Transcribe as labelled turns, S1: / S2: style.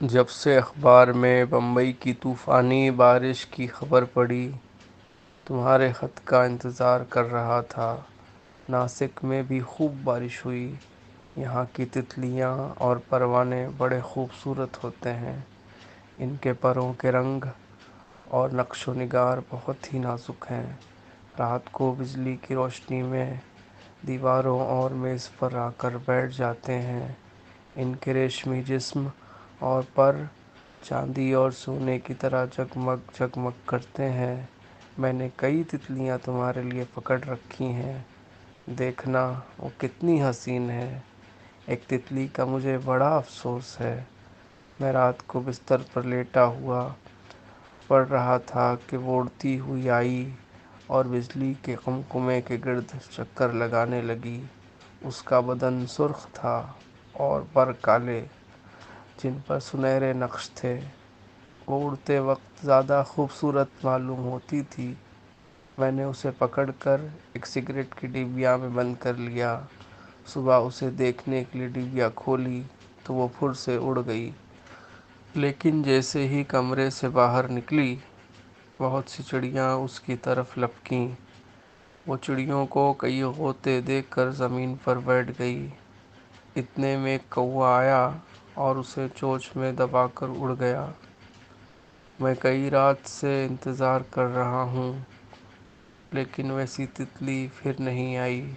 S1: جب سے اخبار میں بمبئی کی طوفانی بارش کی خبر پڑی، تمہارے خط کا انتظار کر رہا تھا۔ ناسک میں بھی خوب بارش ہوئی۔ یہاں کی تتلیاں اور پروانے بڑے خوبصورت ہوتے ہیں۔ ان کے پروں کے رنگ اور نقش و نگار بہت ہی نازک ہیں۔ رات کو بجلی کی روشنی میں دیواروں اور میز پر آ کر بیٹھ جاتے ہیں۔ ان کے ریشمی جسم اور پر چاندی اور سونے کی طرح جگمگ جگمگ کرتے ہیں۔ میں نے کئی تتلیاں تمہارے لیے پکڑ رکھی ہیں، دیکھنا وہ کتنی حسین ہے۔ ایک تتلی کا مجھے بڑا افسوس ہے۔ میں رات کو بستر پر لیٹا ہوا پڑھ رہا تھا کہ وہ اڑتی ہوئی آئی اور بجلی کے قمقمے کے گرد چکر لگانے لگی۔ اس کا بدن سرخ تھا اور پر کالے، جن پر سنہرے نقش تھے۔ وہ اڑتے وقت زیادہ خوبصورت معلوم ہوتی تھی۔ میں نے اسے پکڑ کر ایک سگریٹ کی ڈبیا میں بند کر لیا۔ صبح اسے دیکھنے کے لیے ڈبیا کھولی تو وہ پھر سے اڑ گئی۔ لیکن جیسے ہی کمرے سے باہر نکلی، بہت سی چڑیاں اس کی طرف لپکیں۔ وہ چڑیوں کو کئی غوطے دے کر زمین پر بیٹھ گئی۔ اتنے میں ایک کوّا آیا اور اسے چونچ میں دبا کر اڑ گیا۔ میں کئی رات سے انتظار کر رہا ہوں، لیکن ویسی تتلی پھر نہیں آئی۔